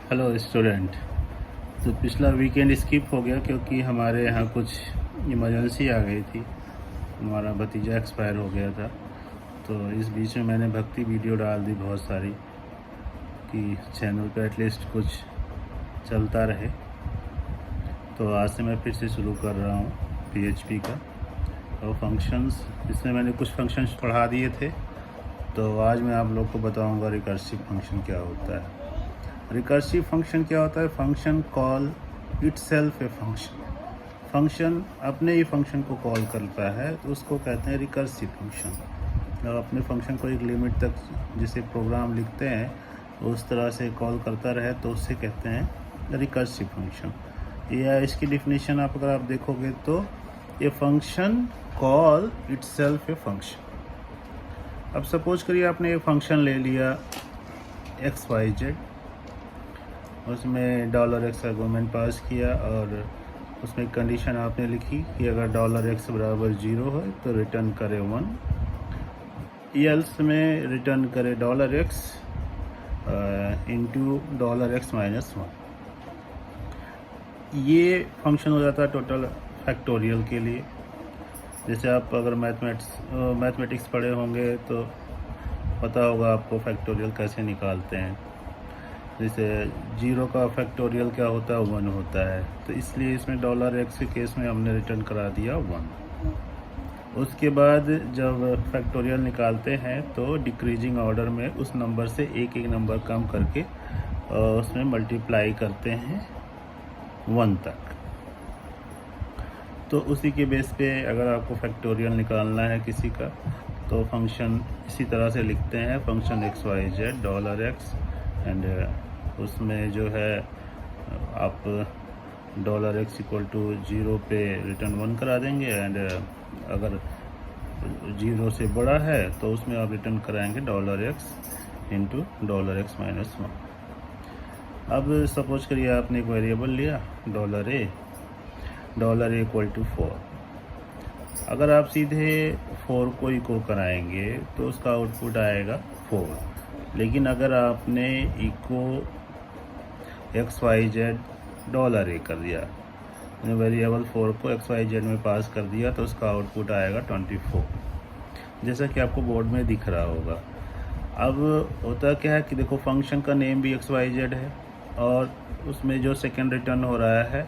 Hello student. तो पिछला weekend skip हो गया क्योंकि हमारे यहाँ कुछ इमरजेंसी आ गई थी। हमारा भतीजा एक्सपायर हो गया था। तो इस बीच में मैंने भक्ति वीडियो डाल दी बहुत सारी कि चैनल पे एटलीस्ट कुछ चलता रहे। तो आज से मैं फिर से शुरू कर रहा हूँ PHP का और फंक्शंस। इसमें मैंने कुछ फंक्शंस पढ़ा दिए थे, तो आज मैं आप लोग को बताऊँगा रिकर्सिव फंक्शन क्या होता है। रिकर्सिव फंक्शन क्या होता है? Function call itself a function. Function अपने ही फंक्शन को कॉल करता है तो उसको कहते हैं रिकर्सिव फंक्शन। और अपने फंक्शन को एक लिमिट तक जिसे प्रोग्राम लिखते हैं उस तरह से कॉल करता रहे तो उससे कहते हैं रिकर्सिव फंक्शन। या इसकी डिफिनीशन अगर आप देखोगे तो ये function call itself a function. अब सपोज करिए आपने ये फंक्शन ले लिया XYZ, उसमें $x आर्गूमेंट पास किया और उसमें कंडीशन आपने लिखी कि अगर $x बराबर 0 है तो रिटर्न करे 1, एल्स में रिटर्न करे $x इंटू $x माइनस 1। ये फंक्शन हो जाता है टोटल फैक्टोरियल के लिए। जैसे आप अगर मैथमेटिक्स पढ़े होंगे तो पता होगा आपको फैक्टोरियल कैसे निकालते हैं। जैसे 0 का फैक्टोरियल क्या होता है? 1 होता है। तो इसलिए इसमें $x के केस में हमने रिटर्न करा दिया 1। उसके बाद जब फैक्टोरियल निकालते हैं तो डिक्रीजिंग ऑर्डर में उस नंबर से एक एक नंबर कम करके उसमें मल्टीप्लाई करते हैं 1 तक। तो उसी के बेस पे अगर आपको फैक्टोरियल निकालना है किसी का तो फंक्शन इसी तरह से लिखते हैं, फंक्शन XYZ $x एंड उसमें जो है आप $x इक्वल टू 0 पे रिटर्न 1 करा देंगे एंड अगर 0 से बड़ा है तो उसमें आप रिटर्न कराएंगे $x इंटू $x माइनस 1। अब सपोज करिए आपने एक वेरिएबल लिया $a इक्वल टू 4। अगर आप सीधे 4 को इको कराएंगे तो उसका आउटपुट आएगा 4। लेकिन अगर आपने इको XYZ $a कर दिया, वेरिएबल 4 को XYZ में पास कर दिया तो उसका आउटपुट आएगा 24, जैसा कि आपको बोर्ड में दिख रहा होगा। अब होता क्या है कि देखो फंक्शन का नेम भी XYZ है और उसमें जो सेकंड रिटर्न हो रहा है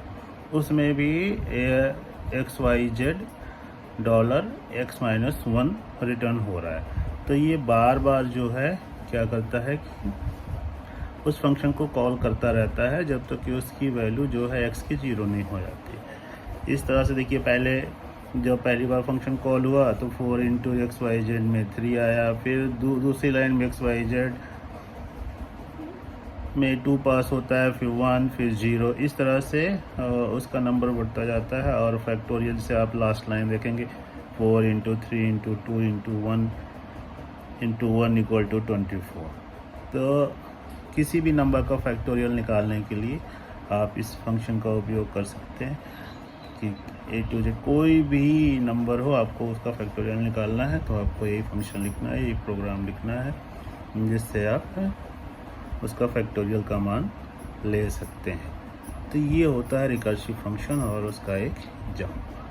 उसमें भी XYZ $x माइनस 1 रिटर्न हो रहा है। तो ये बार बार जो है क्या करता है कि उस फंक्शन को कॉल करता रहता है जब तक कि उसकी वैल्यू जो है x की 0 नहीं हो जाती। इस तरह से देखिए, पहले जब पहली बार फंक्शन कॉल हुआ तो 4 इंटू XYZ में 3 आया, फिर दूसरी लाइन में XYZ में 2 पास होता है, फिर 1, फिर 0। इस तरह से उसका नंबर बढ़ता जाता है और फैक्टोरियल से आप लास्ट लाइन देखेंगे 4 into 3 into 2 into 1 into 1 equal to 24। तो किसी भी नंबर का फैक्टोरियल निकालने के लिए आप इस फंक्शन का उपयोग कर सकते हैं कि A to Z कोई भी नंबर हो, आपको उसका फैक्टोरियल निकालना है तो आपको यही फंक्शन लिखना है, यही प्रोग्राम लिखना है जिससे आप उसका फैक्टोरियल का मान ले सकते हैं। तो ये होता है रिकर्सिव फंक्शन और उसका एक एग्जाम्पल।